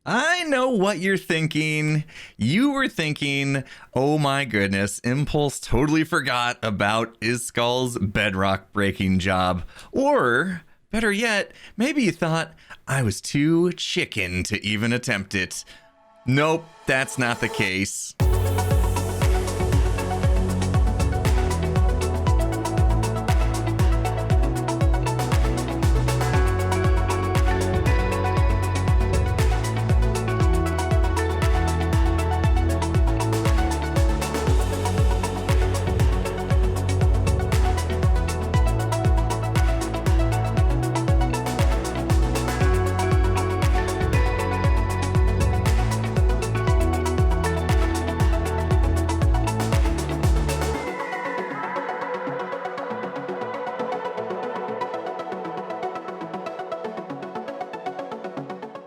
I know what you're thinking. You were thinking, oh my goodness, Impulse totally forgot about Iskall's bedrock breaking job. Or, better yet, maybe you thought I was too chicken to even attempt it. Nope, that's not the case.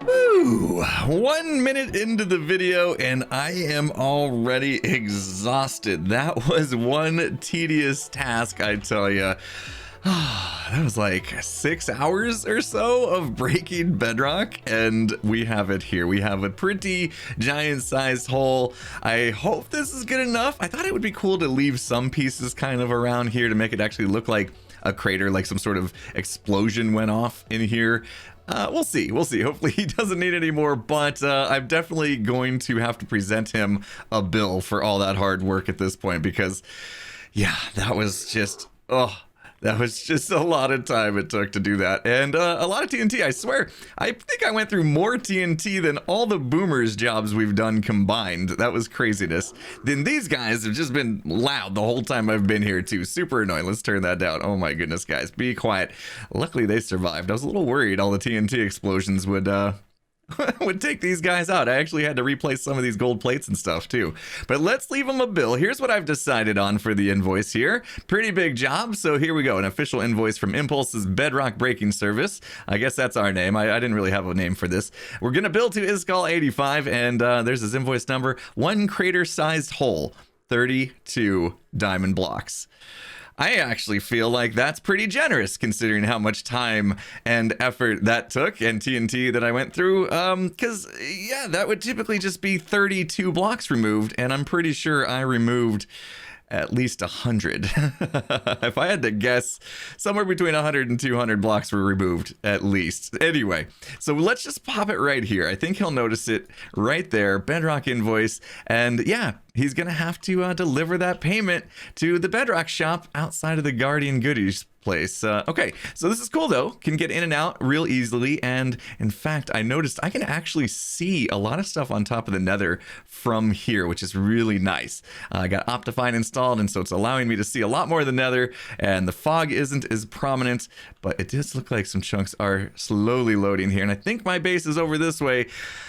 Ooh, 1 minute into the video and I am already exhausted. That was one tedious task, I tell you. That was like 6 hours or so of breaking bedrock, and we have it here. We have a pretty giant sized hole. I hope this is good enough. I thought it would be cool to leave some pieces kind of around here to make it actually look like a crater, like some sort of explosion went off in here. We'll see. Hopefully he doesn't need any more, but I'm definitely going to have to present him a bill for all that hard work at this point, because yeah, that was just, that was just a lot of time it took to do that. And a lot of TNT, I swear. I think I went through more TNT than all the boomers jobs we've done combined. That was craziness. Then these guys have just been loud the whole time I've been here too. Super annoying. Let's turn that down. Oh my goodness, guys. Be quiet. Luckily they survived. I was a little worried all the TNT explosions would would take these guys out. I actually had to replace some of these gold plates and stuff too. But let's leave them a bill. Here's what I've decided on for the invoice here. Pretty big job. So here we go. An official invoice from Impulse's bedrock breaking service. I guess that's our name. I didn't really have a name for this. We're going to bill to Iskall 85, and there's his invoice number. 1 crater sized hole, 32 diamond blocks. I actually feel like that's pretty generous considering how much time and effort that took and TNT that I went through. Because, yeah, that would typically just be 32 blocks removed, and I'm pretty sure I removed at least 100. If I had to guess, somewhere between 100 and 200 blocks were removed, at least. Anyway, so let's just pop it right here. I think he'll notice it right there, bedrock invoice, and yeah, he's gonna have to deliver that payment to the bedrock shop outside of the Guardian Goodies place. Okay, so this is cool though. Can get in and out real easily, and in fact, I noticed I can actually see a lot of stuff on top of the nether from here, which is really nice. I got Optifine installed, and so it's allowing me to see a lot more of the nether, and the fog isn't as prominent, but it does look like some chunks are slowly loading here, and I think my base is over this way,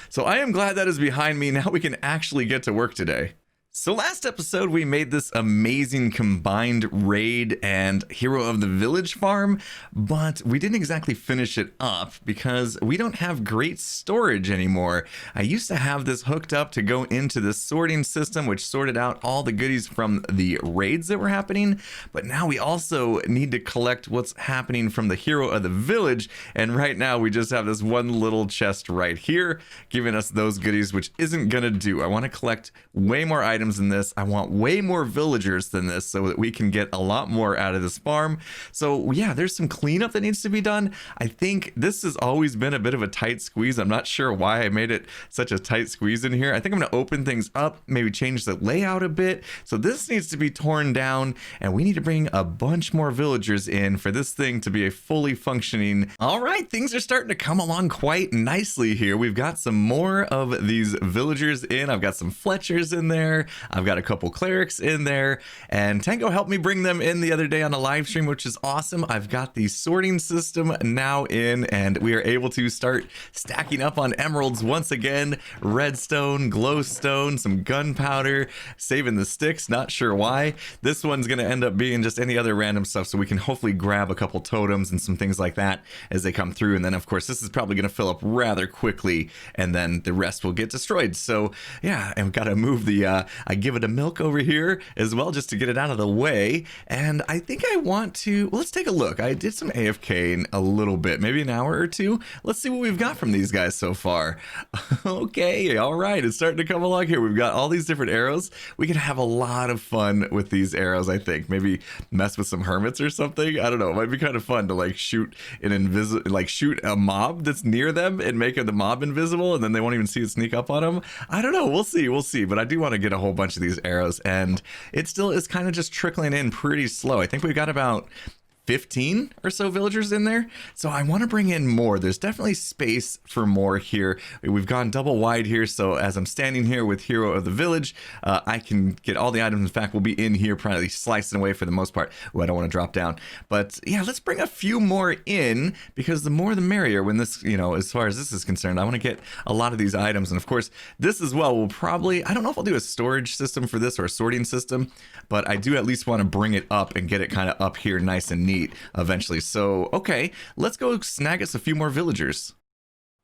so I am glad that is behind me. Now we can actually get to work today. So last episode, we made this amazing combined raid and hero of the village farm, but we didn't exactly finish it up because we don't have great storage anymore. I used to have this hooked up to go into the sorting system, which sorted out all the goodies from the raids that were happening, but now we also need to collect what's happening from the hero of the village, and right now we just have this one little chest right here giving us those goodies, which isn't gonna do. I want to collect way more items than this. I want way more villagers than this so that we can get a lot more out of this farm. So yeah, there's some cleanup that needs to be done. I think this has always been a bit of a tight squeeze. I'm not sure why I made it such a tight squeeze in here. I think I'm going to open things up, maybe change the layout a bit. So this needs to be torn down, and we need to bring a bunch more villagers in for this thing to be a fully functioning. All right, things are starting to come along quite nicely here. We've got some more of these villagers in. I've got some Fletchers in there. I've got a couple clerics in there, and Tango helped me bring them in the other day on a live stream, which is awesome. I've got the sorting system now in, and we are able to start stacking up on emeralds once again. Redstone, glowstone, some gunpowder, saving the sticks, not sure why. This one's going to end up being just any other random stuff, so we can hopefully grab a couple totems and some things like that as they come through. And then of course this is probably going to fill up rather quickly, and then the rest will get destroyed. So yeah, I've got to move the I give it a milk over here as well, just to get it out of the way. And I think I want to, well, let's take a look. I did some AFK in a little bit, maybe an hour or two. Let's see what we've got from these guys so far. Okay, all right, it's starting to come along here. We've got all these different arrows. We can have a lot of fun with these arrows, I think. Maybe mess with some hermits or something. I don't know. It might be kind of fun to like shoot shoot a mob that's near them and make the mob invisible, and then they won't even see it sneak up on them. I don't know. We'll see. We'll see. But I do want to get a whole bunch of these arrows, and it still is kind of just trickling in pretty slow. I think we've got about 15 or so villagers in there, so I want to bring in more. There's definitely space for more here. We've gone double wide here, so as I'm standing here with Hero of the Village, I can get all the items. In fact, we'll be in here probably slicing away for the most part. Oh, I don't want to drop down, but yeah, let's bring a few more in, because the more the merrier when this, you know, as far as this is concerned. I want to get a lot of these items, and of course this as well will probably, I don't know if I'll do a storage system for this or a sorting system, but I do at least want to bring it up and get it kind of up here nice and neat eventually. So okay, let's go snag us a few more villagers.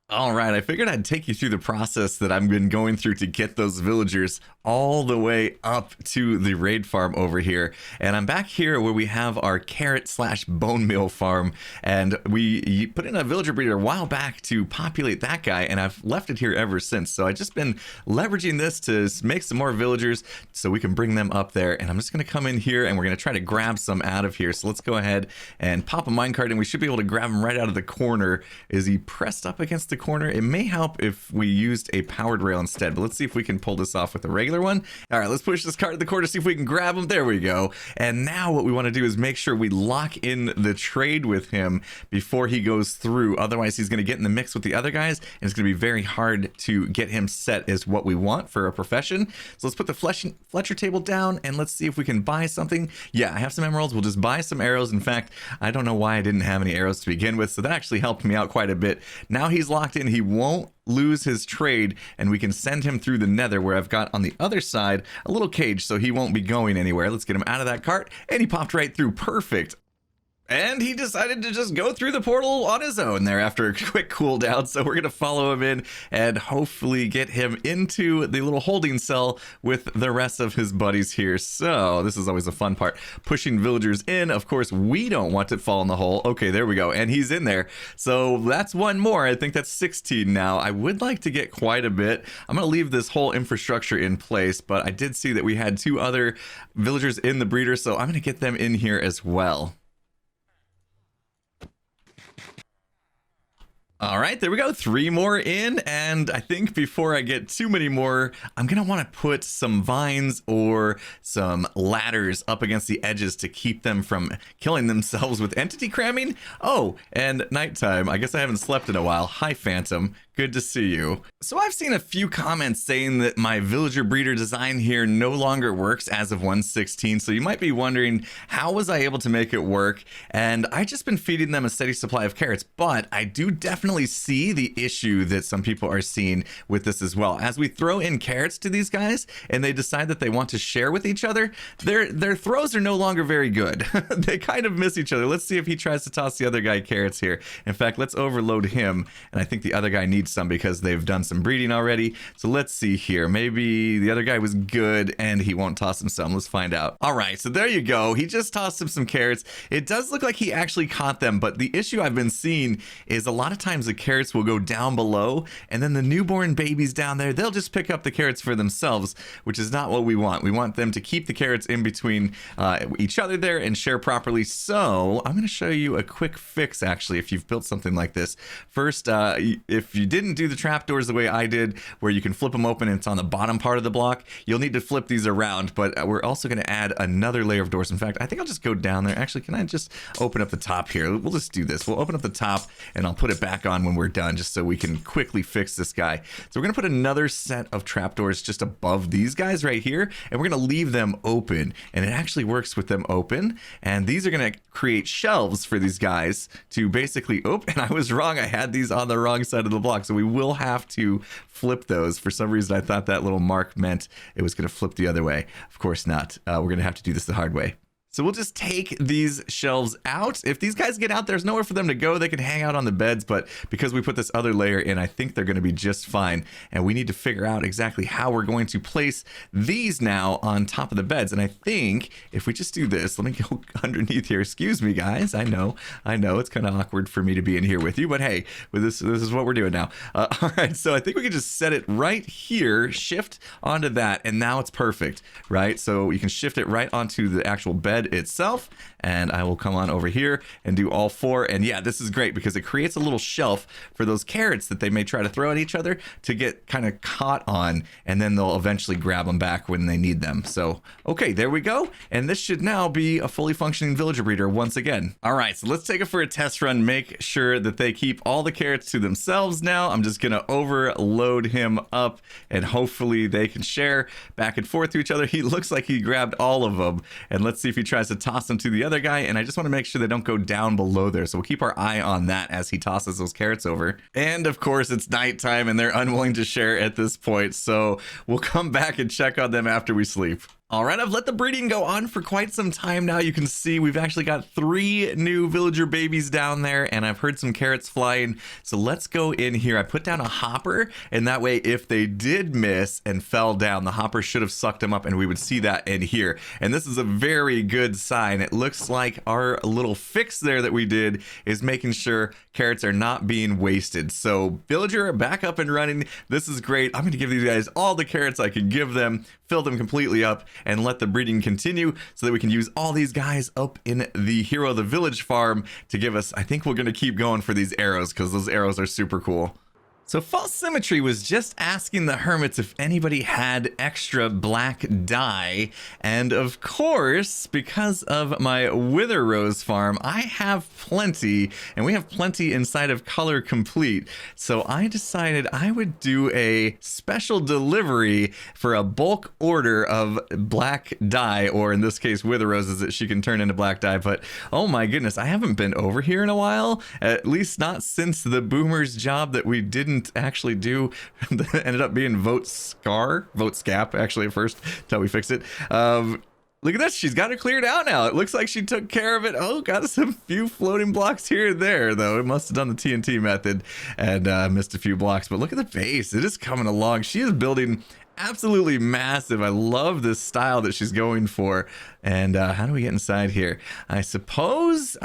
All right, I figured I'd take you through the process that I've been going through to get those villagers all the way up to the raid farm over here. And I'm back here where we have our carrot / bone meal farm, and we put in a villager breeder a while back to populate that guy, and I've left it here ever since. So I've just been leveraging this to make some more villagers so we can bring them up there. And I'm just going to come in here and we're going to try to grab some out of here. So let's go ahead and pop a minecart, and we should be able to grab him right out of the corner. Is he pressed up against the corner? It may help if we used a powered rail instead, but let's see if we can pull this off with a regular one. All right, let's push this cart to the corner, see if we can grab him. There we go. And now what we want to do is make sure we lock in the trade with him before he goes through. Otherwise, he's going to get in the mix with the other guys, and it's going to be very hard to get him set as what we want for a profession. So let's put the Fletcher table down, and let's see if we can buy something. Yeah, I have some emeralds. We'll just buy some arrows. In fact, I don't know why I didn't have any arrows to begin with, so that actually helped me out quite a bit. Now he's locked in. He won't lose his trade, and we can send him through the nether, where I've got on the other side a little cage, so he won't be going anywhere. Let's get him out of that cart, and he popped right through. Perfect. And he decided to just go through the portal on his own there after a quick cooldown. So we're going to follow him in and hopefully get him into the little holding cell with the rest of his buddies here. So this is always a fun part, pushing villagers in. Of course, we don't want to fall in the hole. Okay, there we go. And he's in there. So that's one more. I think that's 16 now. I would like to get quite a bit. I'm going to leave this whole infrastructure in place, but I did see that we had 2 other villagers in the breeder. So I'm going to get them in here as well. All right, there we go. 3 more in, and I think before I get too many more, I'm gonna want to put some vines or some ladders up against the edges to keep them from killing themselves with entity cramming. Oh, and nighttime. I guess I haven't slept in a while. Hi, Phantom. Good to see you. So I've seen a few comments saying that my villager breeder design here no longer works as of 1.16. So you might be wondering, how was I able to make it work? And I just been feeding them a steady supply of carrots, but I do definitely see the issue that some people are seeing with this as well. As we throw in carrots to these guys and they decide that they want to share with each other, their throws are no longer very good. They kind of miss each other. Let's see if he tries to toss the other guy carrots here. In fact, let's overload him, and I think the other guy needs some because they've done some breeding already. So let's see here. Maybe the other guy was good and he won't toss him some. Let's find out. All right, so there you go. He just tossed him some carrots. It does look like he actually caught them, but the issue I've been seeing is a lot of times the carrots will go down below, and then the newborn babies down there, they'll just pick up the carrots for themselves, which is not what we want. We want them to keep the carrots in between each other there and share properly. So I'm going to show you a quick fix, actually, if you've built something like this. First, if you didn't do the trapdoors the way I did, where you can flip them open and it's on the bottom part of the block, you'll need to flip these around, but we're also going to add another layer of doors. In fact, I think I'll just go down there. Actually, can I just open up the top here? We'll just do this. We'll open up the top and I'll put it back on when we're done, just so we can quickly fix this guy. So we're going to put another set of trapdoors just above these guys right here, and we're going to leave them open, and it actually works with them open, and these are going to create shelves for these guys to basically, oh, and I was wrong. I had these on the wrong side of the block, so we will have to flip those. For some reason, I thought that little mark meant it was going to flip the other way. Of course not. We're going to have to do this the hard way. So we'll just take these shelves out. If these guys get out, there's nowhere for them to go. They can hang out on the beds, but because we put this other layer in, I think they're going to be just fine. And we need to figure out exactly how we're going to place these now on top of the beds. And I think if we just do this, let me go underneath here. Excuse me, guys. I know it's kind of awkward for me to be in here with you, but hey, with this is what we're doing now. All right, so I think we can just set it right here, shift onto that, and now it's perfect, right? So you can shift it right onto the actual bed itself, and I will come on over here and do all four. And yeah, this is great because it creates a little shelf for those carrots that they may try to throw at each other to get kind of caught on, and then they'll eventually grab them back when they need them. So okay, there we go, and this should now be a fully functioning villager breeder once again. All right, so let's take it for a test run, make sure that they keep all the carrots to themselves now. I'm just gonna overload him up, and hopefully they can share back and forth to each other. He looks like he grabbed all of them, and let's see if he tries to toss them to the other guy. And I just want to make sure they don't go down below there, so we'll keep our eye on that as he tosses those carrots over. And of course it's nighttime and they're unwilling to share at this point, so we'll come back and check on them after we sleep. All right, I've let the breeding go on for quite some time now. You can see we've actually got 3 new villager babies down there, and I've heard some carrots flying. So let's go in here. I put down a hopper, and that way if they did miss and fell down, the hopper should have sucked them up and we would see that in here. And this is a very good sign. It looks like our little fix there that we did is making sure carrots are not being wasted. So villager back up and running. This is great. I'm going to give these guys all the carrots I can give them, fill them completely up, and let the breeding continue so that we can use all these guys up in the Hero of the Village farm to give us, I think we're going to keep going for these arrows because those arrows are super cool. So False Symmetry was just asking the Hermits if anybody had extra black dye, and of course, because of my Wither Rose farm, I have plenty, and we have plenty inside of Color Complete. So I decided I would do a special delivery for a bulk order of black dye, or in this case, Wither Roses that she can turn into black dye. But oh my goodness, I haven't been over here in a while, at least not since the Boomers job that we didn't actually do ended up being vote scap actually at first until we fixed it. Look at this, she's got it cleared out now. It looks like she took care of it. Oh, got some few floating blocks here and there, though. It must have done the TNT method and missed a few blocks. But look at the base, it is coming along. She is building absolutely massive. I love this style that she's going for. And how do we get inside here? I suppose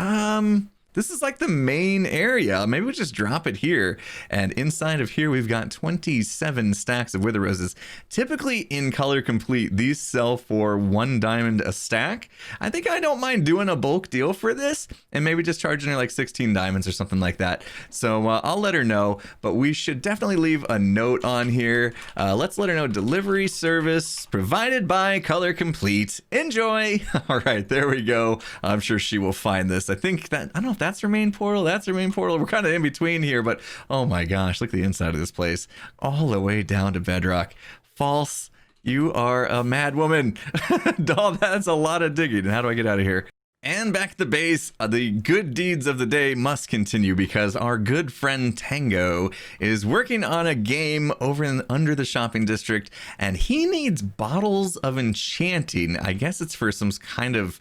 this is like the main area. Maybe we just drop it here. And inside of here, we've got 27 stacks of Wither Roses. Typically in Color Complete, these sell for 1 diamond a stack. I think I don't mind doing a bulk deal for this and maybe just charging her like 16 diamonds or something like that. So I'll let her know, but we should definitely leave a note on here. Let's let her know delivery service provided by Color Complete. Enjoy. All right, there we go. I'm sure she will find this. I think that, I don't know if that's her main portal, that's her main portal. We're kind of in between here, but oh my gosh, look at the inside of this place. All the way down to bedrock. False, you are a mad woman. Oh, that's a lot of digging. And how do I get out of here? And back at the base, the good deeds of the day must continue because our good friend Tango is working on a game over under the shopping district, and he needs bottles of enchanting. I guess it's for some kind of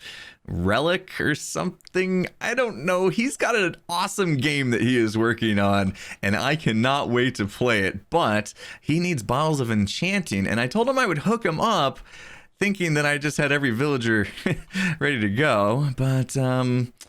relic or something. I don't know. He's got an awesome game that he is working on, and I cannot wait to play it, but he needs bottles of enchanting, and I told him I would hook him up thinking that I just had every villager ready to go, but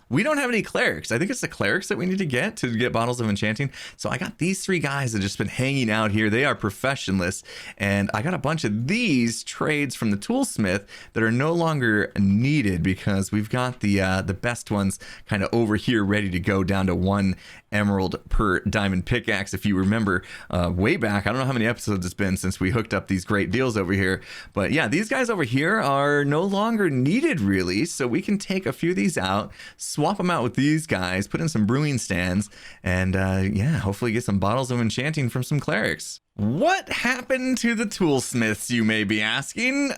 we don't have any clerics. I think it's the clerics that we need to get bottles of enchanting. So I got these 3 guys that just been hanging out here. They are professionalists, and I got a bunch of these trades from the toolsmith that are no longer needed because we've got the best ones kind of over here ready to go, down to 1 emerald per diamond pickaxe. If you remember way back, I don't know how many episodes it's been since we hooked up these great deals over here, but yeah, these guys over here are no longer needed really, so we can take a few of these out, swap them out with these guys, put in some brewing stands, and yeah, hopefully get some bottles of enchanting from some clerics. What happened to the toolsmiths, you may be asking?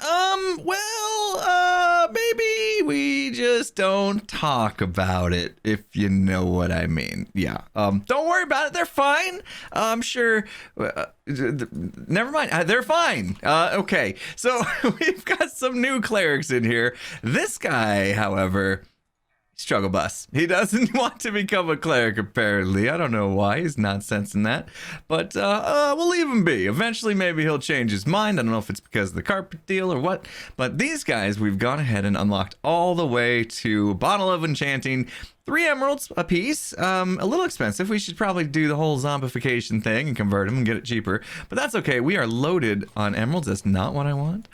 maybe we just don't talk about it, if you know what I mean. Yeah. Don't worry about it. They're fine. I'm sure. Never mind. They're fine. Okay. So we've got some new clerics in here. This guy, however, struggle bus. He doesn't want to become a cleric, apparently. I don't know why. He's not sensing that. But we'll leave him be. Eventually, maybe he'll change his mind. I don't know if it's because of the carpet deal or what. But these guys, we've gone ahead and unlocked all the way to Bottle of Enchanting. 3 emeralds a piece. A little expensive. We should probably do the whole zombification thing and convert them and get it cheaper. But that's okay. We are loaded on emeralds. That's not what I want.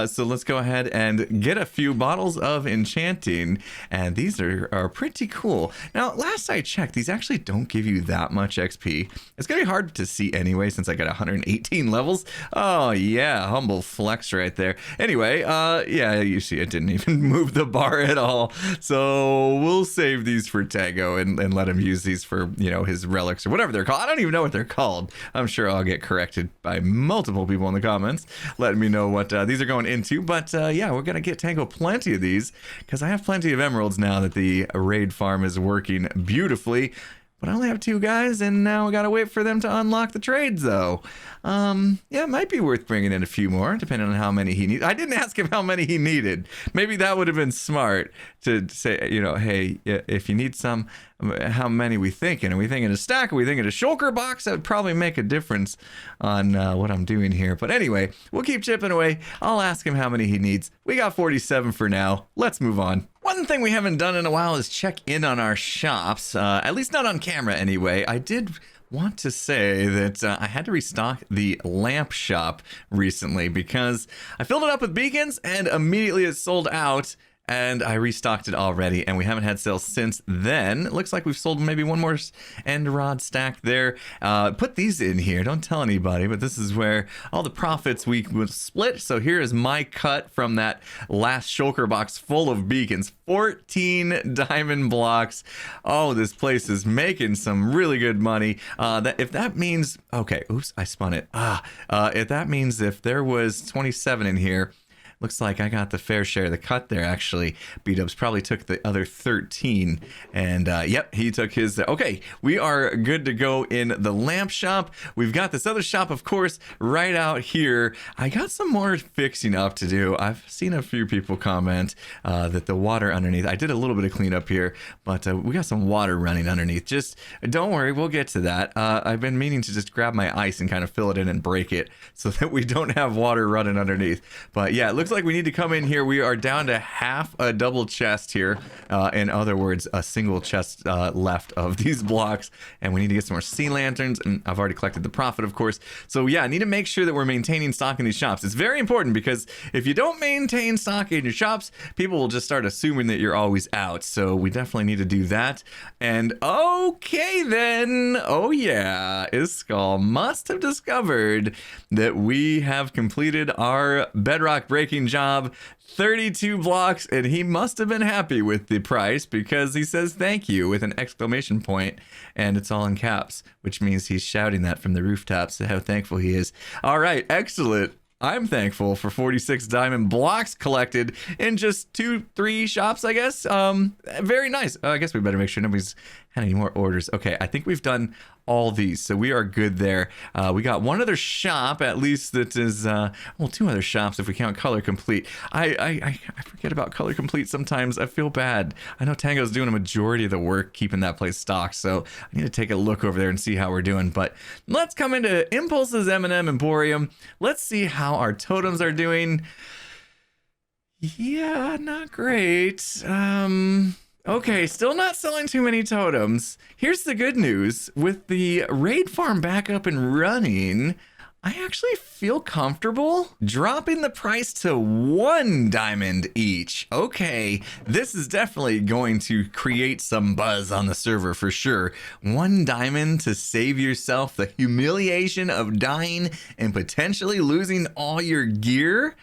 So let's go ahead and get a few bottles of enchanting. And these are pretty cool. Now, last I checked, these actually don't give you that much XP. It's going to be hard to see anyway since I got 118 levels. Oh, yeah. Humble flex right there. Anyway, yeah, you see it didn't even move the bar at all. So we'll save these for Tango and let him use these for, you know, his relics or whatever they're called. I don't even know what they're called. I'm sure I'll get corrected by multiple people in the comments letting me know what these are going into. But yeah, we're gonna get Tango plenty of these because I have plenty of emeralds now that the raid farm is working beautifully. But I only have 2 guys, and now I gotta wait for them to unlock the trades, though. Yeah, it might be worth bringing in a few more, depending on how many he needs. I didn't ask him how many he needed. Maybe that would have been smart to say, you know, hey, if you need some, how many we thinking? Are we thinking a stack? Are we thinking a shulker box? That would probably make a difference on what I'm doing here. But anyway, we'll keep chipping away. I'll ask him how many he needs. We got 47 for now. Let's move on. One thing we haven't done in a while is check in on our shops, at least not on camera anyway. I did want to say that I had to restock the lamp shop recently because I filled it up with beacons and immediately it sold out. And I restocked it already, and we haven't had sales since then. It looks like we've sold maybe one more end rod stack there. Put these in here. Don't tell anybody, but this is where all the profits we would split. So here is my cut from that last shulker box full of beacons. 14 diamond blocks. Oh, this place is making some really good money. If that means... Okay, oops, I spun it. If that means if there was 27 in here... Looks like I got the fair share of the cut there, actually. B-Dubs probably took the other 13. And, yep, he took his... Okay, we are good to go in the lamp shop. We've got this other shop, of course, right out here. I got some more fixing up to do. I've seen a few people comment that the water underneath... I did a little bit of cleanup here, but we got some water running underneath. Just don't worry, we'll get to that. I've been meaning to just grab my ice and kind of fill it in and break it so that we don't have water running underneath. But, yeah, it looks like we need to come in here. We are down to half a double chest here. In other words, a single chest left of these blocks, and we need to get some more sea lanterns, and I've already collected the profit, of course. So yeah, I need to make sure that we're maintaining stock in these shops. It's very important because if you don't maintain stock in your shops, people will just start assuming that you're always out. So we definitely need to do that. And okay then, oh yeah, Iskall must have discovered that we have completed our bedrock breaking job. 32 blocks, and he must have been happy with the price because he says thank you with an exclamation point, and it's all in caps, which means he's shouting that from the rooftops how thankful he is. All right, excellent. I'm thankful for 46 diamond blocks collected in just 2-3 shops, I guess. Very nice. I guess we better make sure nobody's had any more orders. Okay, I think we've done all these, so we are good there. We got one other shop, at least, that is, well, 2 other shops if we count Color Complete. I forget about Color Complete sometimes. I feel bad. I know Tango's doing a majority of the work keeping that place stocked, so I need to take a look over there and see how we're doing. But let's come into Impulse's M&M Emporium. Let's see how our totems are doing. Yeah, not great. Okay, still not selling too many totems. Here's the good news. With the raid farm back up and running, I actually feel comfortable dropping the price to 1 diamond each. Okay, this is definitely going to create some buzz on the server for sure. 1 diamond to save yourself the humiliation of dying and potentially losing all your gear.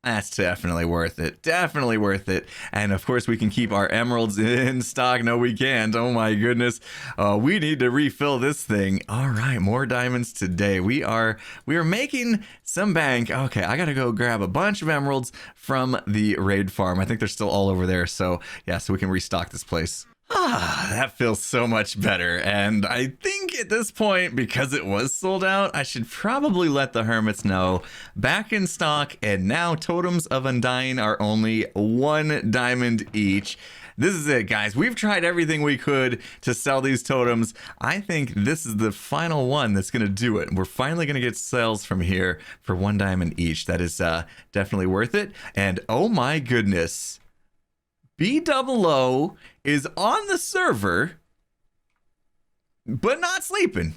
That's definitely worth it. Definitely worth it. And of course, we can keep our emeralds in stock. No, we can't. Oh my goodness. We need to refill this thing. All right, more diamonds today. We are making some bank. Okay, I gotta go grab a bunch of emeralds from the raid farm. I think they're still all over there. So yeah, so we can restock this place. That feels so much better. And I think at this point, because it was sold out, I should probably let the Hermits know. Back in stock, and now Totems of Undying are only 1 diamond each. This is it, guys. We've tried everything we could to sell these totems. I think this is the final one that's going to do it. We're finally going to get sales from here for 1 diamond each. That is definitely worth it. And oh my goodness, BEDROCK is on the server, but not sleeping.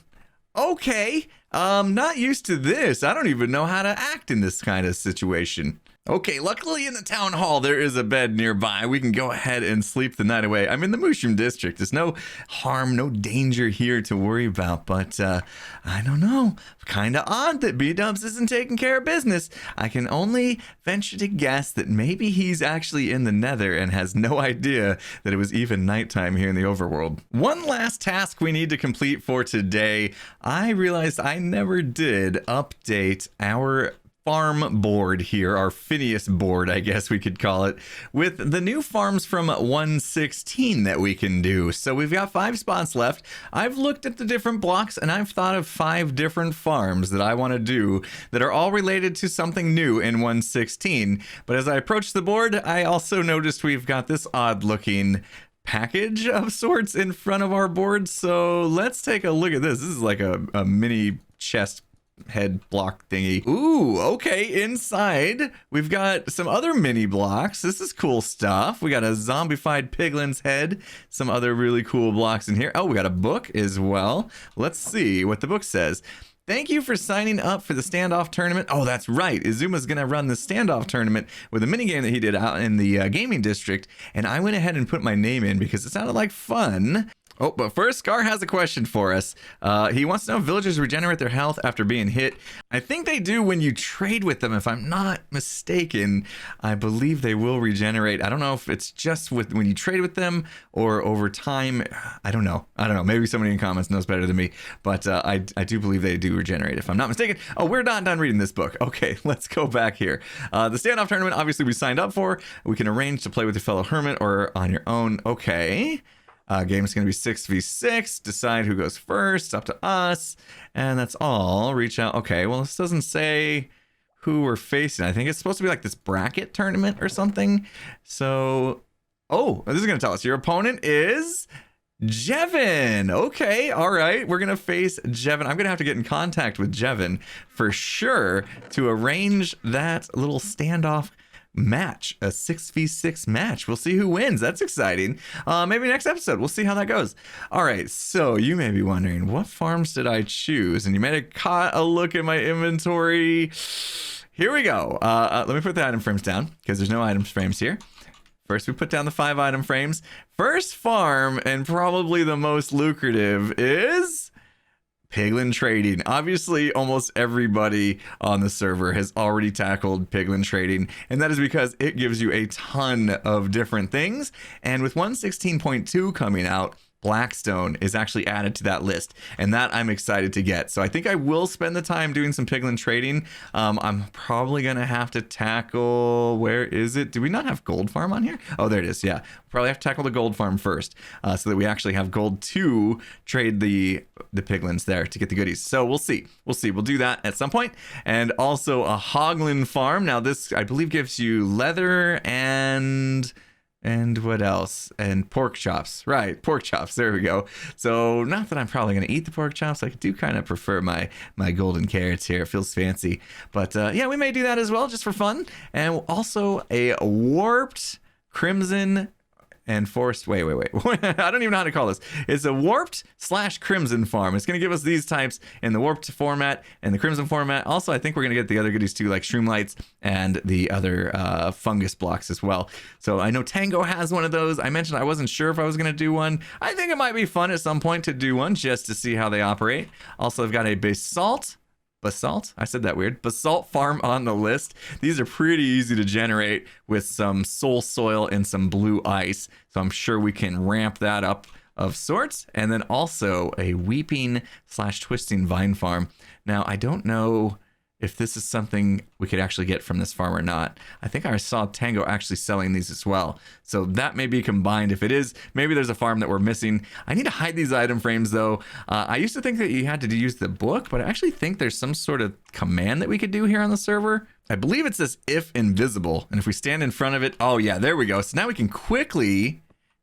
Okay, not used to this. I don't even know how to act in this kind of situation. Okay, luckily in the town hall, there is a bed nearby. We can go ahead and sleep the night away. I'm in the Mushroom District. There's no harm, no danger here to worry about, but I don't know. Kind of odd that B-Dubs isn't taking care of business. I can only venture to guess that maybe he's actually in the nether and has no idea that it was even nighttime here in the overworld. One last task we need to complete for today. I realized I never did update our farm board here, our Phineas board, I guess we could call it, with the new farms from 1.16 that we can do. So we've got 5 spots left. I've looked at the different blocks and I've thought of 5 different farms that I want to do that are all related to something new in 1.16. But as I approached the board, I also noticed we've got this odd looking package of sorts in front of our board. So let's take a look at this. This is like a mini chest head block thingy. Ooh, okay, inside we've got some other mini blocks. This is cool stuff. We got a zombified piglin's head, some other really cool blocks in here. Oh, we got a book as well. Let's see what the book says. Thank you for signing up for the standoff tournament. Oh, that's right. Izuma's going to run the standoff tournament with a minigame that he did out in the gaming district. And I went ahead and put my name in because it sounded like fun. Oh, but first, Scar has a question for us. He wants to know if villagers regenerate their health after being hit. I think they do when you trade with them, if I'm not mistaken. I believe they will regenerate. I don't know if it's just when you trade with them or over time. I don't know. Maybe somebody in comments knows better than me. But I do believe they do regenerate, if I'm not mistaken. Oh, we're not done reading this book. Okay, let's go back here. The standoff tournament, obviously, we signed up for. We can arrange to play with your fellow hermit or on your own. Okay. Game's going to be 6v6. Decide who goes first. Up to us. And that's all. Reach out. Okay, well, this doesn't say who we're facing. I think it's supposed to be like this bracket tournament or something. So, oh, this is going to tell us your opponent is Jevin. Okay, all right. We're going to face Jevin. I'm going to have to get in contact with Jevin for sure to arrange that little standoff match, a 6v6 match. We'll see who wins. That's exciting. Maybe next episode we'll see how that goes. All right, so you may be wondering, what farms did I choose? And you may have caught a look at my inventory. Here we go. Let me put the item frames down because there's no item frames here. First, we put down the 5 item frames. First farm, and probably the most lucrative, is Piglin trading. Obviously, almost everybody on the server has already tackled Piglin trading, and that is because it gives you a ton of different things. And with 1.16.2 coming out, Blackstone is actually added to that list, and that I'm excited to get. So I think I will spend the time doing some Piglin trading. I'm probably gonna have to tackle, where is it? Do we not have Gold Farm on here? Oh, there it is. Yeah, probably have to tackle the Gold Farm first, so that we actually have gold to trade the Piglins there to get the goodies. So we'll see. We'll do that at some point. And also a Hoglin Farm. Now this, I believe, gives you leather and what else? And pork chops. Right, pork chops. There we go. So not that I'm probably going to eat the pork chops. I do kind of prefer my golden carrots here. It feels fancy. But yeah, we may do that as well, just for fun. And also a warped crimson and forest. Wait. I don't even know how to call this. It's a warped / crimson farm. It's going to give us these types in the warped format and the crimson format. Also, I think we're going to get the other goodies too, like shroomlights and the other fungus blocks as well. So I know Tango has one of those. I mentioned I wasn't sure if I was going to do one. I think it might be fun at some point to do one just to see how they operate. Also, I've got a basalt basalt. I said that weird. Basalt farm on the list. These are pretty easy to generate with some soul soil and some blue ice. So I'm sure we can ramp that up of sorts. And then also a weeping / twisting vine farm. Now, I don't know if this is something we could actually get from this farm or not. I think I saw Tango actually selling these as well. So that may be combined. If it is, maybe there's a farm that we're missing. I need to hide these item frames though. I used to think that you had to use the book, but I actually think there's some sort of command that we could do here on the server. I believe it says if invisible. And if we stand in front of it, oh yeah, there we go. So now we can quickly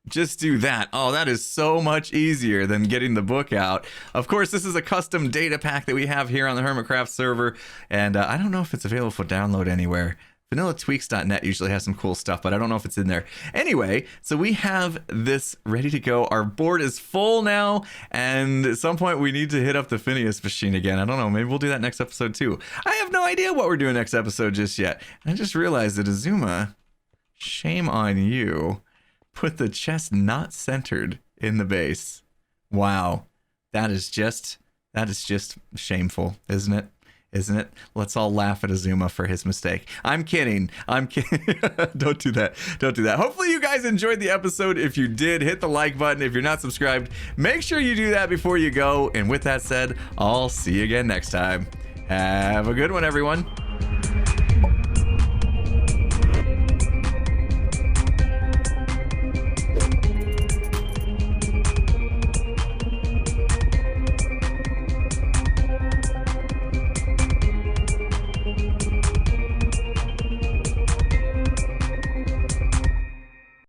just do that. Oh, that is so much easier than getting the book out. Of course, this is a custom data pack that we have here on the Hermitcraft server, and I don't know if it's available for download anywhere. VanillaTweaks.net usually has some cool stuff, but I don't know if it's in there. Anyway, so we have this ready to go. Our board is full now, and at some point we need to hit up the Phineas machine again. I don't know, maybe we'll do that next episode too. I have no idea what we're doing next episode just yet. I just realized that Azuma, shame on you, put the chest not centered in the base. Wow, that is just shameful, isn't it? Isn't it? Let's all laugh at Azuma for his mistake. I'm kidding. Don't do that. Don't do that. Hopefully you guys enjoyed the episode. If you did, hit the like button. If you're not subscribed, make sure you do that before you go. And with that said, I'll see you again next time. Have a good one, everyone.